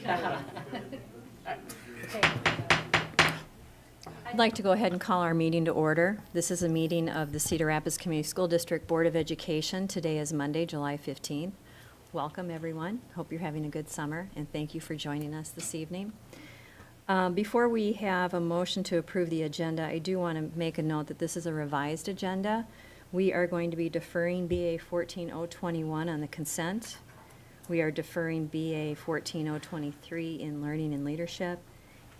I'd like to go ahead and call our meeting to order. This is a meeting of the Cedar Rapids Community School District Board of Education. Today is Monday, July 15th. Welcome, everyone. Hope you're having a good summer, and thank you for joining us this evening. Before we have a motion to approve the agenda, I do want to make a note that this is a revised agenda. We are going to be deferring BA 14021 on the consent. We are deferring BA 14023 in learning and leadership,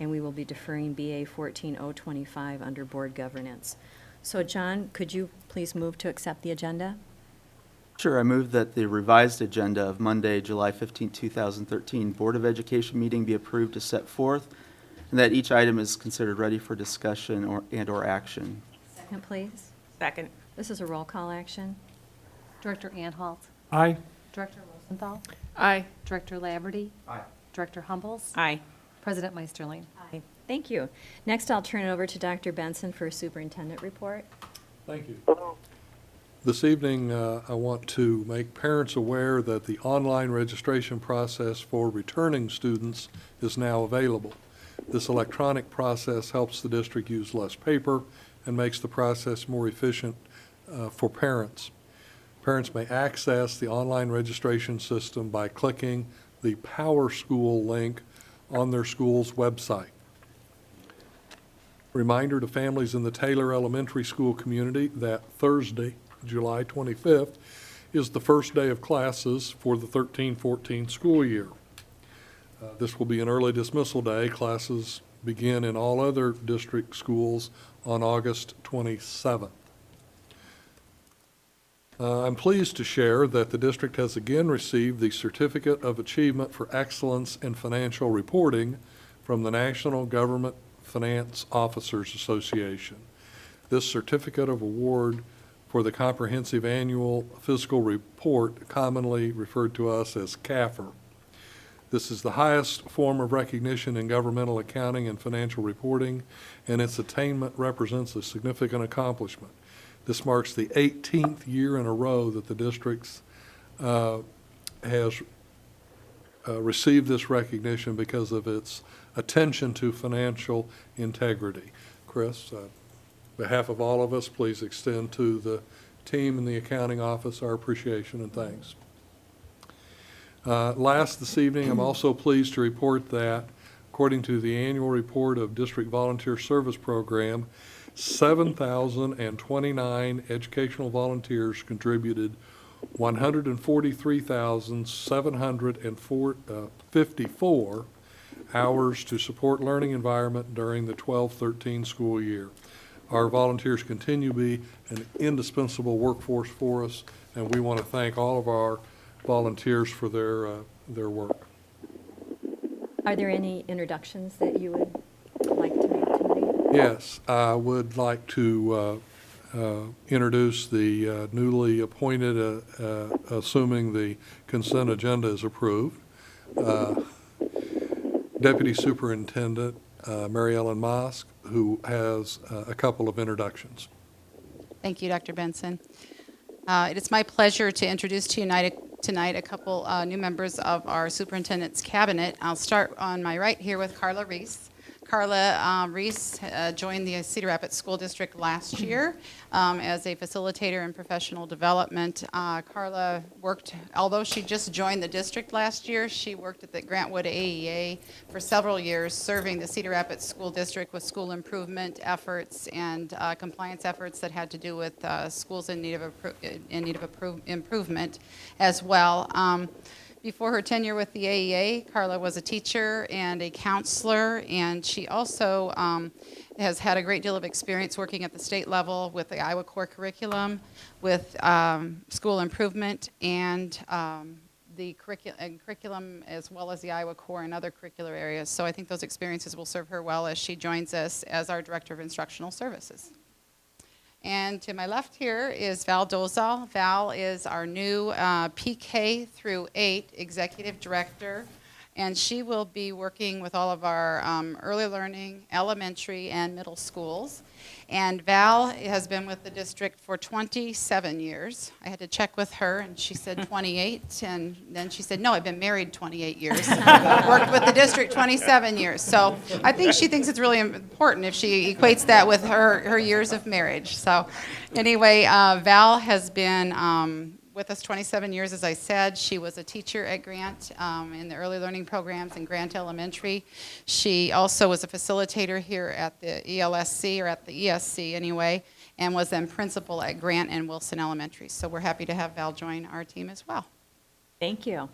and we will be deferring BA 14025 under board governance. So John, could you please move to accept the agenda? Sure. I move that the revised agenda of Monday, July 15, 2013 Board of Education meeting be approved as set forth, and that each item is considered ready for discussion or action. Second, please. Second. This is a roll call action. Director Anhalt. Aye. Director Rosenthal. Aye. Director Laverty. Aye. Director Humbles. Aye. President Meisterling. Aye. Thank you. Next, I'll turn it over to Dr. Benson for a superintendent report. Thank you. This evening, I want to make parents aware that the online registration process for returning students is now available. This electronic process helps the district use less paper and makes the process more efficient for parents. Parents may access the online registration system by clicking the Power School link on their school's website. Reminder to families in the Taylor Elementary School community that Thursday, July 25th, is the first day of classes for the 13-14 school year. This will be an early dismissal day. Classes begin in all other district schools on August 27th. I'm pleased to share that the district has again received the Certificate of Achievement for Excellence in Financial Reporting from the National Government Finance Officers Association. This certificate of award for the Comprehensive Annual Fiscal Report, commonly referred to us as CAFR. This is the highest form of recognition in governmental accounting and financial reporting, and its attainment represents a significant accomplishment. This marks the 18th year in a row that the district has received this recognition because of its attention to financial integrity. Chris, on behalf of all of us, please extend to the team in the accounting office our appreciation and thanks. Last this evening, I'm also pleased to report that, according to the annual report of District Volunteer Service Program, 7,029 educational volunteers contributed 143,754 hours to support learning environment during the 12-13 school year. Our volunteers continue to be an indispensable workforce for us, and we want to thank all of our volunteers for their work. Are there any introductions that you would like to make tonight? Yes, I would like to introduce the newly appointed, assuming the consent agenda is approved, Deputy Superintendent Mary Ellen Mosk, who has a couple of introductions. Thank you, Dr. Benson. It is my pleasure to introduce to you tonight a couple new members of our superintendent's cabinet. I'll start on my right here with Carla Reese. Carla Reese joined the Cedar Rapids School District last year as a facilitator in professional development. Carla worked, although she just joined the district last year, she worked at the Grantwood AEA for several years, serving the Cedar Rapids School District with school improvement efforts and compliance efforts that had to do with schools in need of improvement as well. Before her tenure with the AEA, Carla was a teacher and a counselor, and she also has had a great deal of experience working at the state level with the Iowa core curriculum, with school improvement, and the curriculum as well as the Iowa core and other curricular areas. So I think those experiences will serve her well as she joins us as our Director of Instructional Services. And to my left here is Val Dozal. Val is our new PK through 8 Executive Director. And she will be working with all of our early learning, elementary, and middle schools. And Val has been with the district for 27 years. I had to check with her, and she said 28. And then she said, no, I've been married 28 years. Worked with the district 27 years. So I think she thinks it's really important if she equates that with her years of marriage. So anyway, Val has been with us 27 years, as I said. She was a teacher at Grant in the early learning programs in Grant Elementary. She also was a facilitator here at the ELSC, or at the ESC anyway, and was then principal at Grant and Wilson Elementary. So we're happy to have Val join our team as well. Thank you.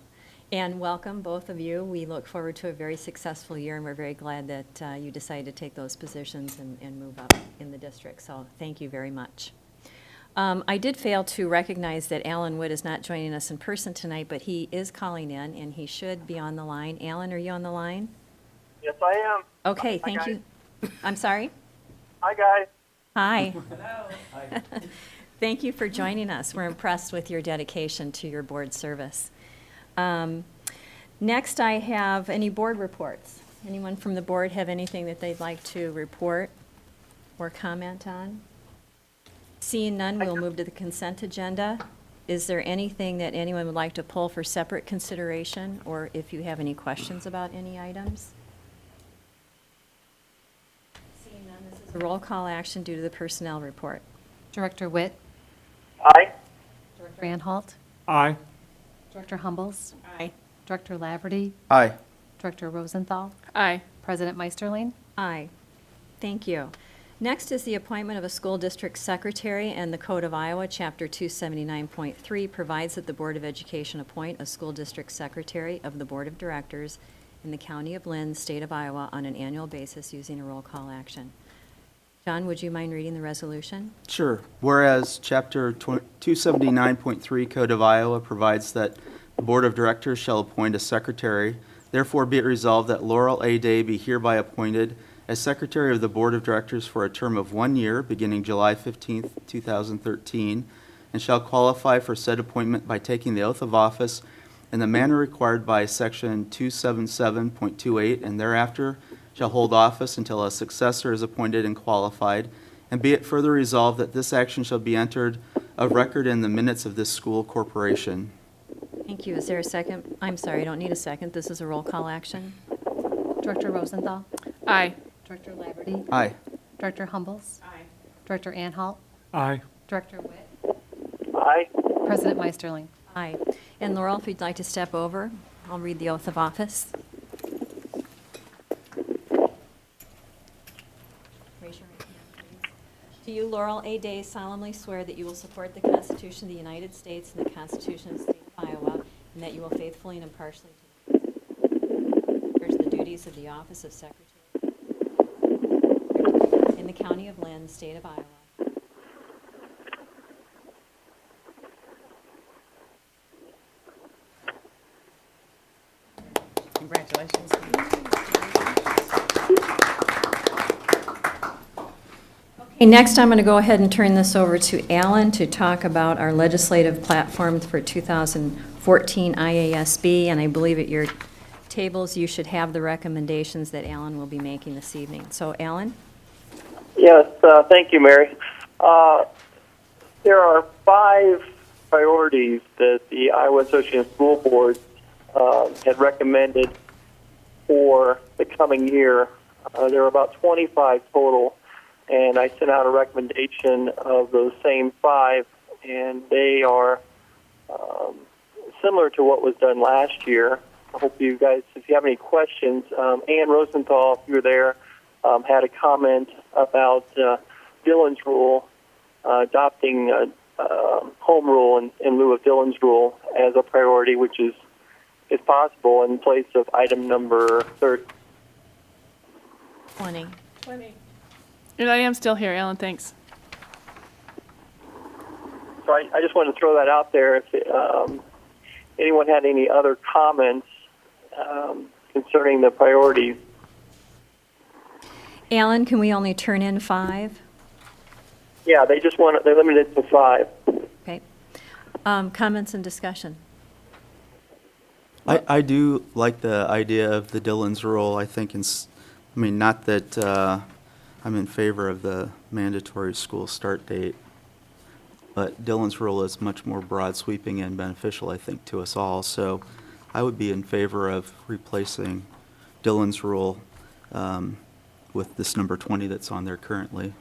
And welcome, both of you. We look forward to a very successful year, and we're very glad that you decided to take those positions and move up in the district. So thank you very much. I did fail to recognize that Alan Wood is not joining us in person tonight, but he is calling in, and he should be on the line. Alan, are you on the line? Yes, I am. Okay, Hi, thank guys. you. I'm sorry? Hi, guys. Hi. Hello. Thank you for joining us. We're impressed with your dedication to your board service. Next, I have any board reports. Anyone from the board have anything that they'd like to report or comment on? Seeing none, we'll move to the consent agenda. Is there anything that anyone would like to pull for separate consideration, or if you have any questions about any items? Seeing none, this is a roll call action due to the personnel report. Director Witt, Aye. Director Anhalt, Aye. Director Humbles, Aye. Director Laverty, Aye. Director Rosenthal, Aye. President Meisterling. Aye. Thank you. Next is the appointment of a school district secretary, and the Code of Iowa, Chapter 279.3, provides that the Board of Education appoint a school district secretary of the Board of Directors in the County of Lynn, State of Iowa, on an annual basis using a roll call action. John, would you mind reading the resolution? Sure. Whereas Chapter 279.3 Code of Iowa provides that the Board of Directors shall appoint a secretary, therefore be it resolved that Laurel A. Day be hereby appointed as Secretary of the Board of Directors for a term of 1 year, beginning July 15th, 2013, and shall qualify for said appointment by taking the oath of office in the manner required by Section 277.28, and thereafter shall hold office until a successor is appointed and qualified. And be it further resolved that this action shall be entered of record in the minutes of this school corporation. Thank you. Is there a second? I'm sorry, I don't need a second. This is a roll call action. Director Rosenthal, Aye. Director Laverty, Aye. Director Humbles, Director Anhalt, Aye. Director Witt, Aye. President Meisterling. Aye. And Laurel, if you'd like to step over, I'll read the oath of office. Raise your right hand, please. Do you, Laurel A. Day, solemnly swear that you will support the Constitution of the United States and the Constitution of the State of Iowa, and that you will faithfully and impartially discharge the duties of the office of Secretary in the County of Lynn, State of Iowa? Congratulations. Okay, next I'm going to go ahead and turn this over to Alan to talk about our legislative platform for 2014 IASB, and I believe at your tables you should have the recommendations that Alan will be making this evening. So, Alan? Yes, thank you, Mary. There are 5 priorities that the Iowa Association of School Boards had recommended for the coming year. There are about 25 total, and I sent out a recommendation of those same 5, and they are similar to what was done last year. I hope you guys, if you have any questions, Ann Rosenthal, if you were there, had a comment about Dillon's rule, adopting home rule in lieu of Dillon's rule as a priority, which is possible in place of item number 30. 20. And I am still here, Alan, thanks. So I just wanted to throw that out there. If anyone had any other comments concerning the priorities. Alan, can we only turn in 5? Yeah, they're limited to 5. Okay. Comments and discussion? I do like the idea of the Dillon's rule. I think, not that I'm in favor of the mandatory school start date, but Dillon's rule is much more broad sweeping and beneficial, I think, to us all. So I would be in favor of replacing Dillon's rule with this number 20 that's on there currently.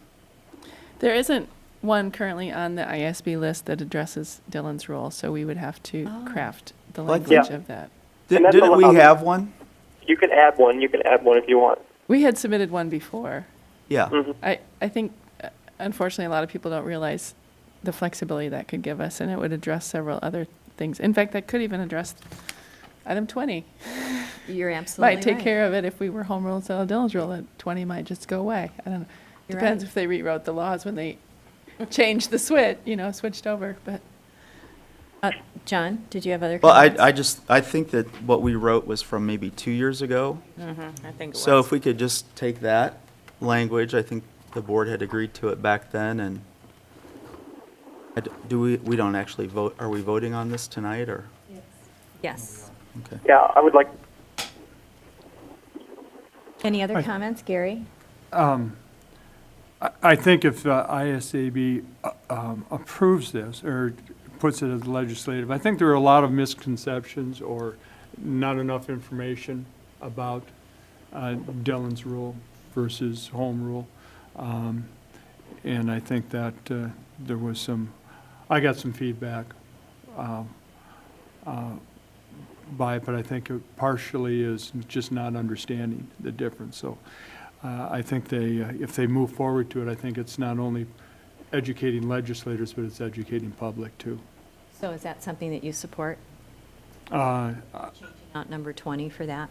There isn't one currently on the ISB list that addresses Dillon's rule, so we would have to craft the Well, I language think- of that. And that's Didn't we allowed. have one? You can add one. You can add one if you want. We had submitted one before. Yeah. I think, unfortunately, a lot of people don't realize the flexibility that could give us, and it would address several other things. In fact, that could even address item 20. You're absolutely Might take right. care of it if we were home rule instead of Dillon's rule, that 20 might just go away. I don't know. You're Depends right. if they rewrote the laws when they changed the switch, switched over, but. John, did you have other Well, comments? I think that what we wrote was from maybe 2 years ago. I think it was. So if we could just take that language, I think the board had agreed to it back then, and we don't actually vote, are we voting on this tonight, or? Yes. Okay. Yeah, I would like. Any other comments, Gary? I think if ISAB approves this or puts it as legislative, I think there are a lot of misconceptions or not enough information about Dillon's rule versus home rule. And I think that there was I got some feedback by it, but I think it partially is just not understanding the difference. So I think if they move forward to it, I think it's not only educating legislators, but it's educating public too. So is that something that you support? Uh, Not number 20 for that?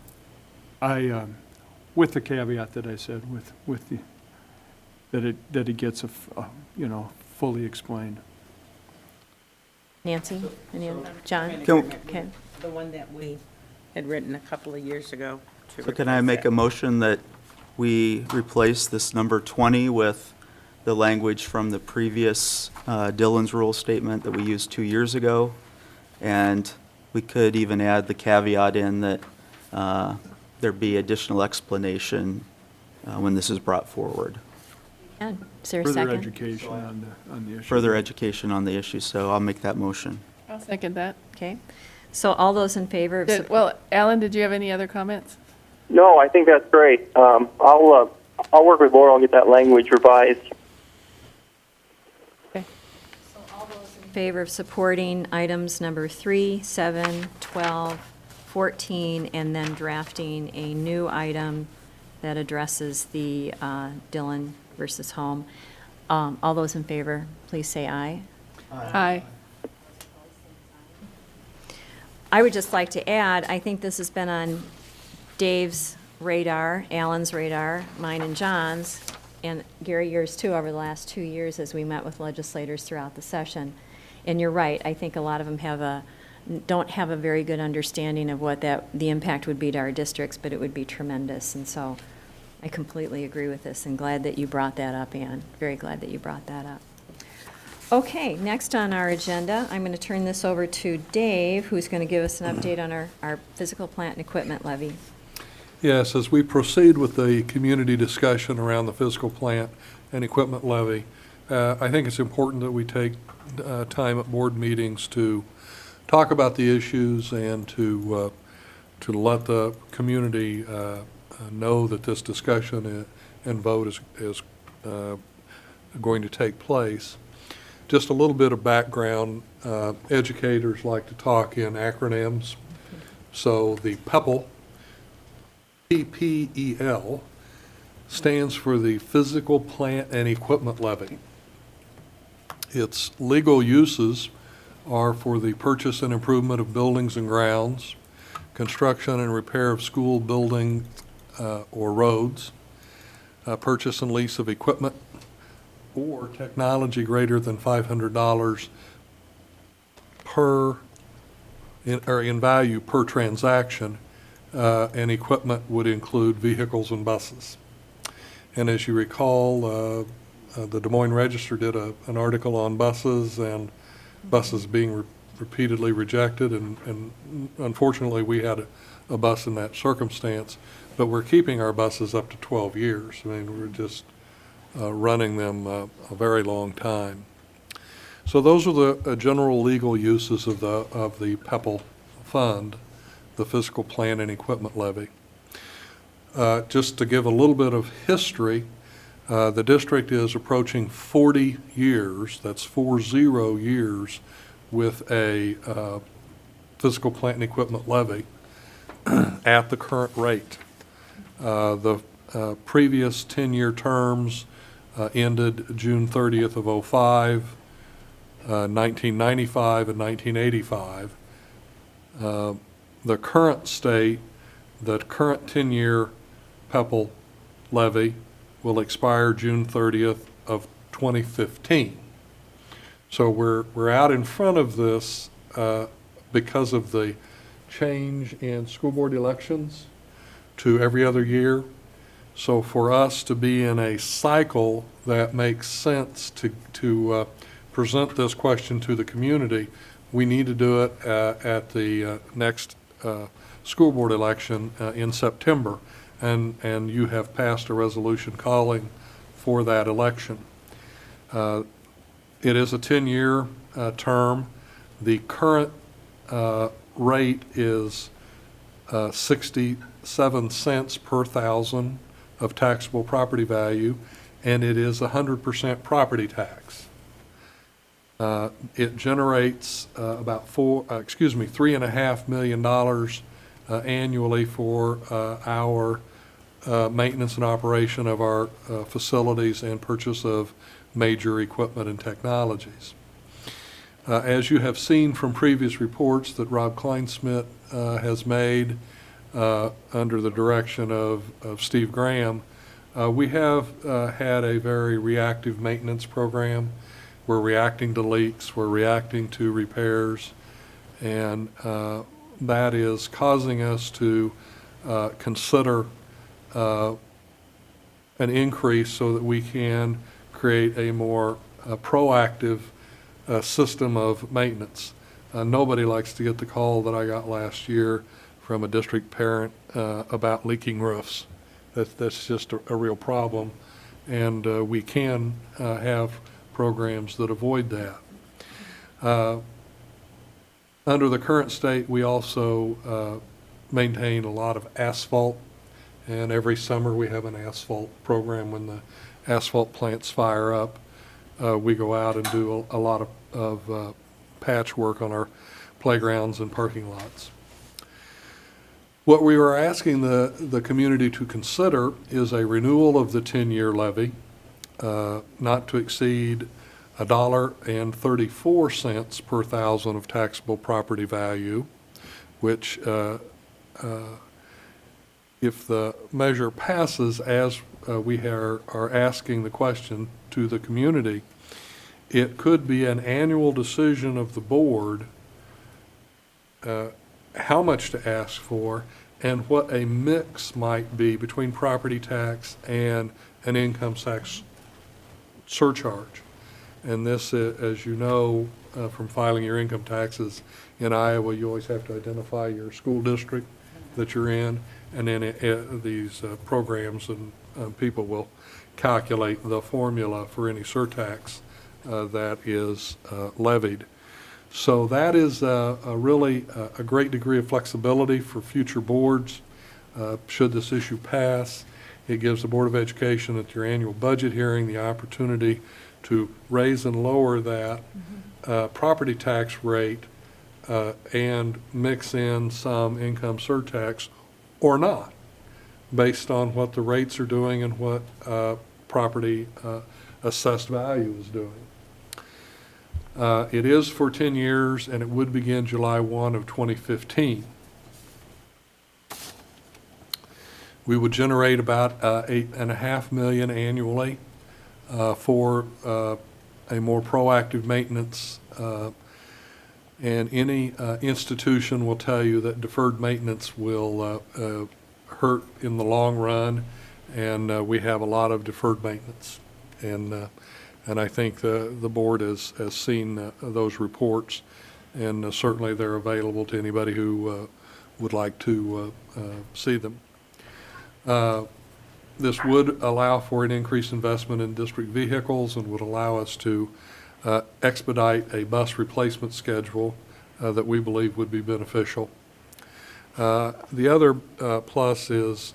With the caveat that I said, that it gets fully explained. Nancy? John? Okay. The one that we had written a couple of years ago. So can I make a motion that we replace this number 20 with the language from the previous Dillon's rule statement that we used 2 years ago? And we could even add the caveat in that there be additional explanation when this is brought forward. And is there a Further second? education on the issue. Further education on the issue, so I'll make that motion. I'll second that. Okay. So all those in favor of, Well, Alan, did you have any other comments? No, I think that's great. I'll work with Laura. I'll get that language revised. Okay. in favor of supporting items number 3, 7, 12, 14, and then drafting a new item that addresses the Dillon versus home. All those in favor, please say aye. Aye. I would just like to add, I think this has been on Dave's radar, Alan's radar, mine and John's, and Gary, yours too, over the last 2 years as we met with legislators throughout the session. And you're right, I think a lot of them don't have a very good understanding of what the impact would be to our districts, but it would be tremendous. And so I completely agree with this and glad that you brought that up, Ann. Very glad that you brought that up. Okay, next on our agenda, I'm going to turn this over to Dave, who's going to give us an update on our physical plant and equipment levy. Yes, as we proceed with the community discussion around the physical plant and equipment levy, I think it's important that we take time at board meetings to talk about the issues and to let the community know that this discussion and vote is going to take place. Just a little bit of background, educators like to talk in acronyms. So the PEPL, PPEL, stands for the Physical Plant and Equipment Levy. Its legal uses are for the purchase and improvement of buildings and grounds, construction and repair of school building or roads, purchase and lease of equipment, or technology greater than $500 in value per transaction, and equipment would include vehicles and buses. And as you recall, the Des Moines Register did an article on buses and buses being repeatedly rejected, and unfortunately, we had a bus in that circumstance, but we're keeping our buses up to 12 years. I mean, we're just running them a very long time. So those are the general legal uses of the PEPAL fund, the Fiscal Plan and Equipment Levy. Just to give a little bit of history, the district is approaching 40 years, that's 40 years, with a Fiscal Plan and Equipment Levy at the current rate. The previous 10-year terms ended June 30th of 05, 1995, and 1985. The current state, the current 10-year PEPAL levy will expire June 30th of 2015. So we're out in front of this because of the change in school board elections to every other year. So for us to be in a cycle that makes sense to present this question to the community, we need to do it at the next school board election in September. And you have passed a resolution calling for that election. It is a 10-year term. The current rate is 67 cents per thousand of taxable property value, and it is 100% property tax. It generates about $3.5 million annually for our maintenance and operation of our facilities and purchase of major equipment and technologies. As you have seen from previous reports that Rob Kleinsmith has made under the direction of Steve Graham, we have had a very reactive maintenance program. We're reacting to leaks, we're reacting to repairs, and that is causing us to consider an increase so that we can create a more proactive system of maintenance. Nobody likes to get the call that I got last year from a district parent about leaking roofs. That's just a real problem, and we can have programs that avoid that. Under the current state, we also maintain a lot of asphalt, and every summer we have an asphalt program. When the asphalt plants fire up, we go out and do a lot of patchwork on our playgrounds and parking lots. What we are asking the community to consider is a renewal of the 10-year levy, not to exceed $1.34 per thousand of taxable property value, which if the measure passes as we are asking the question to the community, it could be an annual decision of the board how much to ask for and what a mix might be between property tax and an income tax surcharge. And this, as you know, from filing your income taxes in Iowa, you always have to identify your school district that you're in, and then these programs and people will calculate the formula for any surtax that is levied. So that is really a great degree of flexibility for future boards. Should this issue pass, it gives the Board of Education at your annual budget hearing the opportunity to raise and lower that property tax rate and mix in some income surtax or not, based on what the rates are doing and what property assessed value is doing. It is for 10 years, and it would begin July 1 of 2015. We would generate about $8.5 million annually for a more proactive maintenance. And any institution will tell you that deferred maintenance will hurt in the long run, and we have a lot of deferred maintenance. And I think the board has seen those reports and certainly they're available to anybody who would like to see them. This would allow for an increased investment in district vehicles and would allow us to expedite a bus replacement schedule that we believe would be beneficial. The other plus is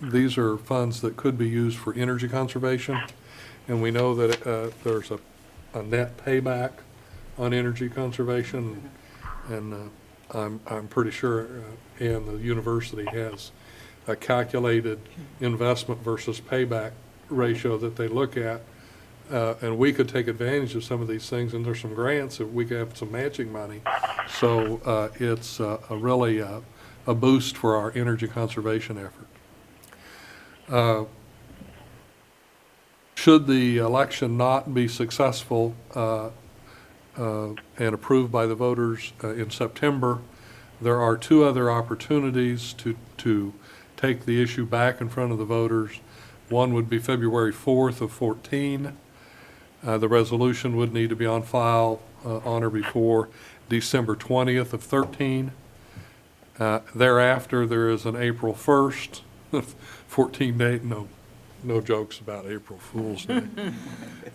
these are funds that could be used for energy conservation, and we know that there's a net payback on energy conservation, and I'm pretty sure and the university has a calculated investment versus payback ratio that they look at, and we could take advantage of some of these things, and there's some grants that we could have some matching money. So it's really a boost for our energy conservation effort. Should the election not be successful and approved by the voters in September, there are two other opportunities to take the issue back in front of the voters. One would be February 4th of 14. The resolution would need to be on file on or before December 20th of 13. Thereafter, there is an April 1st, 14 date, no jokes about April Fool's Day.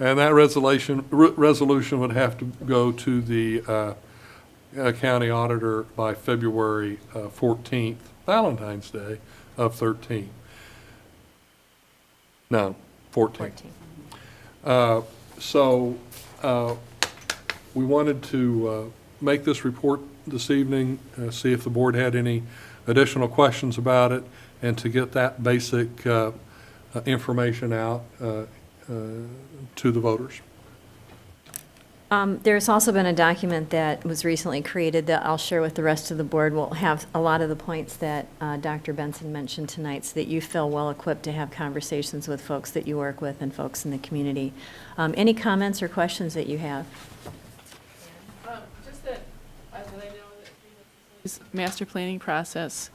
And that resolution would have to go to the county auditor by February 14th, Valentine's Day of 13. No, 14. 14. We wanted to make this report this evening, see if the board had any additional questions about it, and to get that basic information out to the voters. There's also been a document that was recently created that I'll share with the rest of the board. We'll have a lot of the points that Dr. Benson mentioned tonight so that you feel well equipped to have conversations with folks that you work with and folks in the community. Any comments or questions that you have? Just that I know that this master planning process,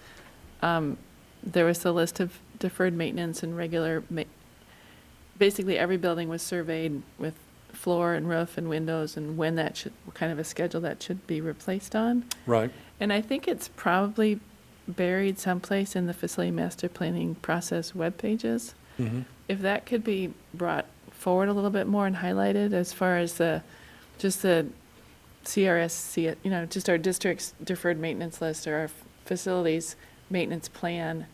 there was a list of deferred maintenance and regular, basically every building was surveyed with floor and roof and windows and when that should, what kind of a schedule that should be replaced on. Right. And I think it's probably buried someplace in the facility master planning process web pages. Mm-hmm. If that could be brought forward a little bit more and highlighted as far as just the CRSC, just our district's deferred maintenance list or our facilities maintenance plan.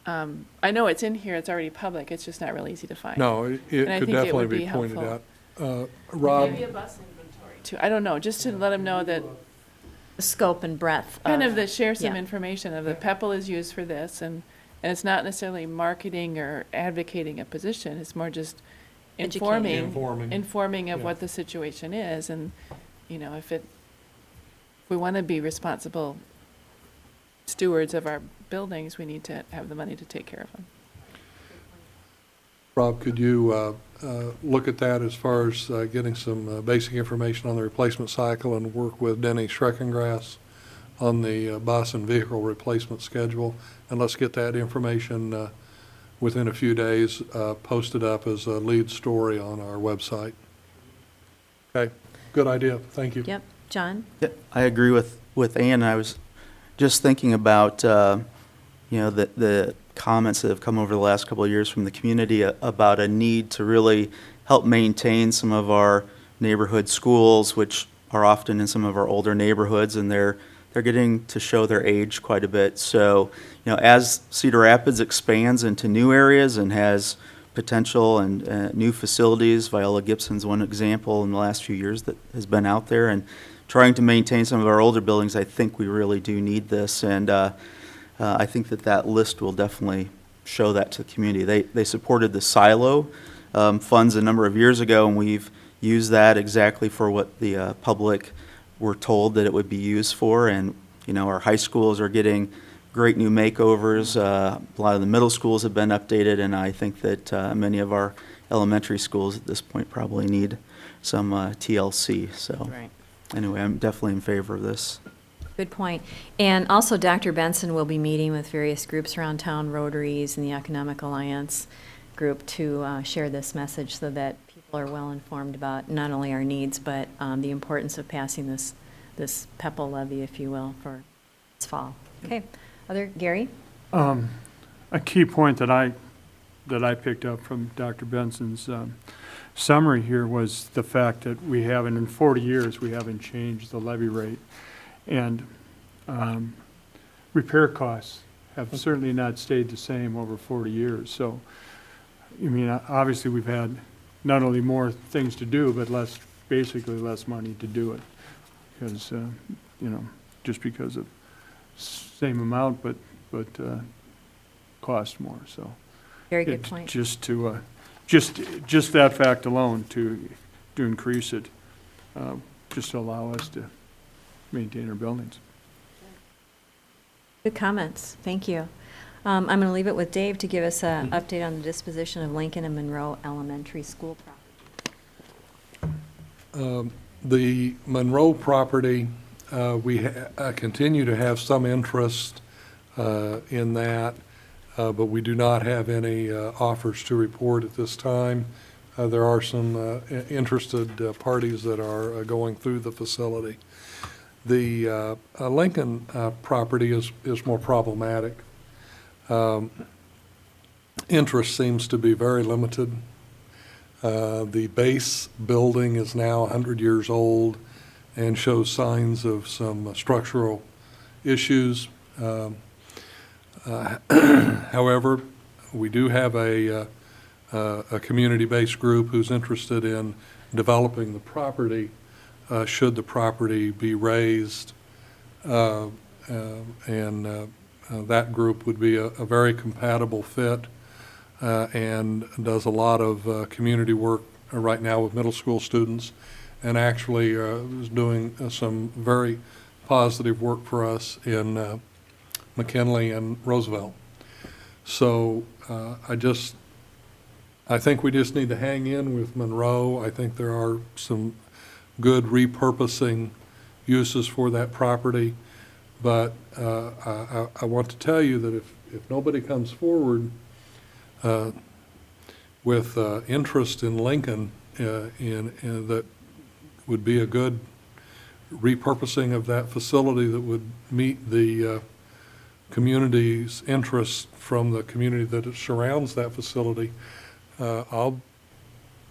I know it's in here, it's already public, it's just not really easy to find. No, it And I could think it definitely would be be pointed helpful. out. Rob? Maybe a bus inventory too, I don't know, just to let them know that, The scope and breadth. kind of that share some yeah. information of the PEPAL is used for this, and it's not necessarily marketing or advocating a position, it's more just Educating. informing of Yeah. what the situation is, and, if we want to be responsible stewards of our buildings, we need to have the money to take care of them. Rob, could you look at that as far as getting some basic information on the replacement cycle and work with Denny Schreckengrass on the bus and vehicle replacement schedule? And let's get that information within a few days posted up as a lead story on our website. Okay, good idea. Thank you. Yep. John? Yeah, I agree with Ann. I was just thinking about, the comments that have come over the last couple of years from the community about a need to really help maintain some of our neighborhood schools, which are often in some of our older neighborhoods, and they're getting to show their age quite a bit. So, as Cedar Rapids expands into new areas and has potential and new facilities, Viola Gibson's one example in the last few years that has been out there, and trying to maintain some of our older buildings, I think we really do need this, and I think that list will definitely show that to the community. They supported the silo funds a number of years ago, and we've used that exactly for what the public were told that it would be used for, and our high schools are getting great new makeovers. A lot of the middle schools have been updated, and I think that many of our elementary schools at this point probably need some TLC. So. Right. Anyway, I'm definitely in favor of this. Good point. And also, Dr. Benson will be meeting with various groups around town, Rotaries and the Economic Alliance group, to share this message so that people are well informed about not only our needs, but the importance of passing this this PEPAL levy, if you will, for this fall. Okay, Gary? A key point that I picked up from Dr. Benson's summary here was the fact that in 40 years, we haven't changed the levy rate. And repair costs have certainly not stayed the same over 40 years. So, I mean, obviously, we've had not only more things to do, but basically less money to do it. Because, just because of same amount, but cost more, so. Very good point. Just that fact alone to increase it, just to allow us to maintain our buildings. Good comments. Thank you. I'm going to leave it with Dave to give us an update on the disposition of Lincoln and Monroe Elementary School property. The Monroe property, we continue to have some interest in that, but we do not have any offers to report at this time. There are some interested parties that are going through the facility. The Lincoln property is more problematic. Interest seems to be very limited. The base building is now 100 years old and shows signs of some structural issues. However, we do have a community-based group who's interested in developing the property should the property be raised, and that group would be a very compatible fit and does a lot of community work right now with middle school students, and actually is doing some very positive work for us in McKinley and Roosevelt. So I think we just need to hang in with Monroe. I think there are some good repurposing uses for that property, but I want to tell you that if nobody comes forward with interest in Lincoln, in that would be a good repurposing of that facility that would meet the community's interests from the community that surrounds that facility, I'll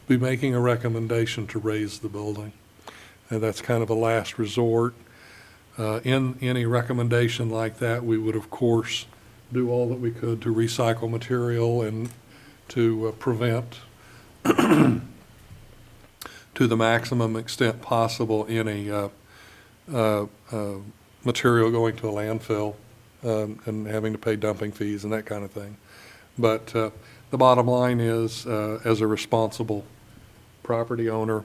be making a recommendation to raise the building. And that's kind of a last resort. In any recommendation like that, we would, of course, do all that we could to recycle material and to prevent, to the maximum extent possible, any material going to a landfill and having to pay dumping fees and that kind of thing. But the bottom line is, as a responsible property owner,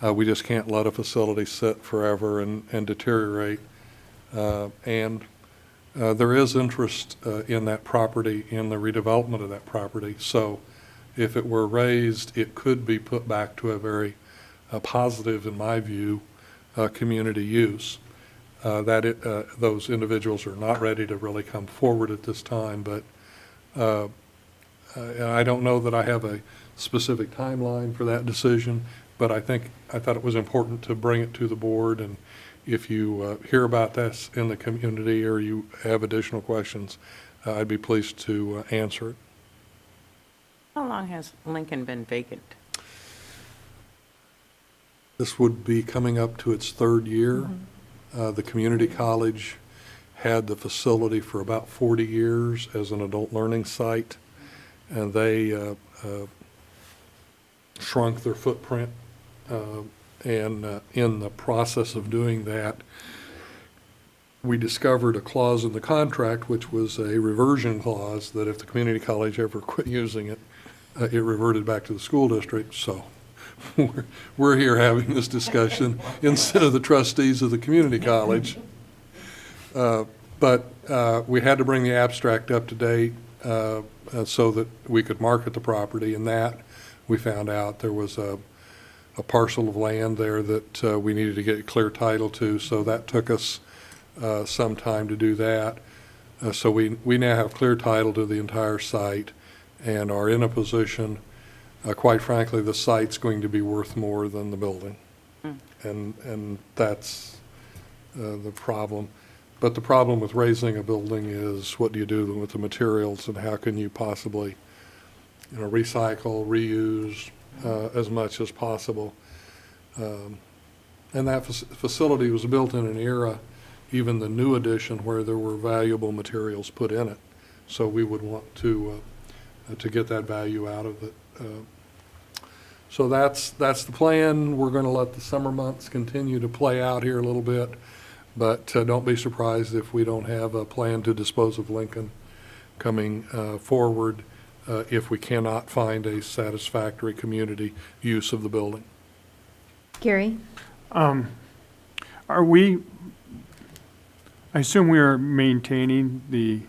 we just can't let a facility sit forever and deteriorate. And there is interest in that property, in the redevelopment of that property. So if it were raised, it could be put back to a very positive, in my view, community use. Those individuals are not ready to really come forward at this time, but I don't know that I have a specific timeline for that decision, but I thought it was important to bring it to the board, and if you hear about this in the community or you have additional questions, I'd be pleased to answer it. How long has Lincoln been vacant? This would be coming up to its third year. The community college had the facility for about 40 years as an adult learning site, and they shrunk their footprint, and in the process of doing that, we discovered a clause in the contract which was a reversion clause that if the community college ever quit using it, it reverted back to the school district. So we're here having this discussion instead of the trustees of the community college. But we had to bring the abstract up to date so that we could market the property, and that we found out there was a parcel of land there that we needed to get clear title to, so that took us some time to do that. So we now have clear title to the entire site and are in a position, quite frankly, the site's going to be worth more than the building. And that's the problem. But the problem with raising a building is what do you do with the materials and how can you possibly, recycle, reuse as much as possible. And that facility was built in an era, even the new addition, where there were valuable materials put in it. So we would want to get that value out of it. So that's the plan. We're going to let the summer months continue to play out here a little bit, but don't be surprised if we don't have a plan to dispose of Lincoln coming forward if we cannot find a satisfactory community use of the building. Gary? Are we, I assume we are maintaining the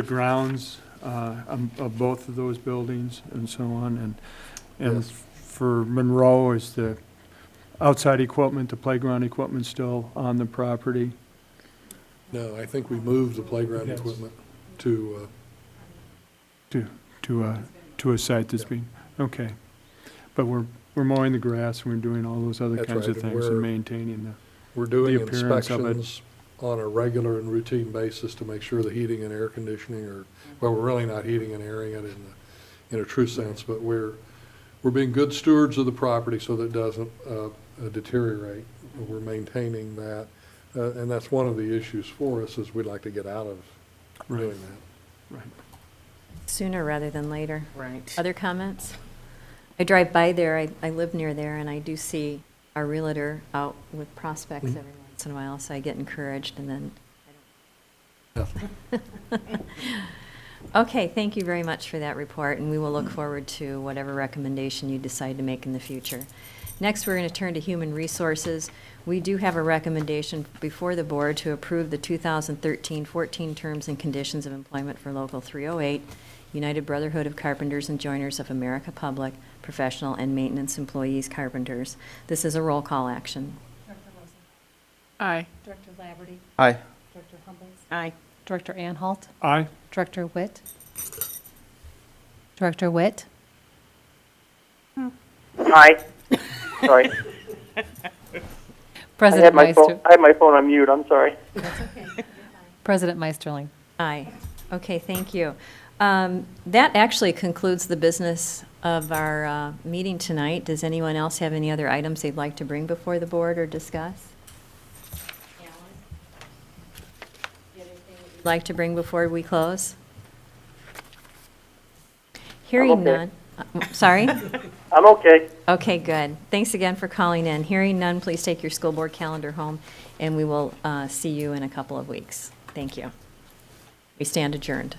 grounds of both of those buildings and so on, and Yes. for Monroe, is the outside equipment, the playground equipment still on the property? No, I think we moved the playground Yes. equipment to, To a site that's being, okay. But we're mowing the grass, and we're doing all those other That's kinds right, of and things we're- and maintaining the, we're doing the appearance of it. inspections on a regular and routine basis to make sure the heating and air conditioning are, well, we're really not heating and airing it in a true sense, but we're being good stewards of the property so that it doesn't deteriorate. We're maintaining that, and that's one of the issues for us, is we'd like to get out of doing that. right. Sooner rather than later. Right. Other comments? I drive by there, I live near there, and I do see our realtor out with prospects every once in a while, so I get encouraged, and then Okay, thank you very much for that report, and we will look forward to whatever recommendation you decide to make in the future. Next, we're going to turn to Human Resources. We do have a recommendation before the board to approve the 2013-14 terms and conditions of employment for Local 308, United Brotherhood of Carpenters and Joiners of America Public, Professional and Maintenance Employees Carpenters. This is a roll call action. Director Rosen? Aye. Director Laverty? Aye. Director Humbles? Aye. Director Anhalt? Aye? Director Witt? Director Witt? Aye. Sorry. I President had my phone, Meister? I had my phone on mute, I'm sorry. President Meisterling? Aye. Okay, thank you. That actually concludes the business of our meeting tonight. Does anyone else have any other items they'd like to bring before the board or discuss? Like to bring before we close? Hearing okay. none. Sorry? I'm okay. Okay, good. Thanks again for calling in. Hearing none, please take your school board calendar home, and we will see you in a couple of weeks. Thank you. We stand adjourned.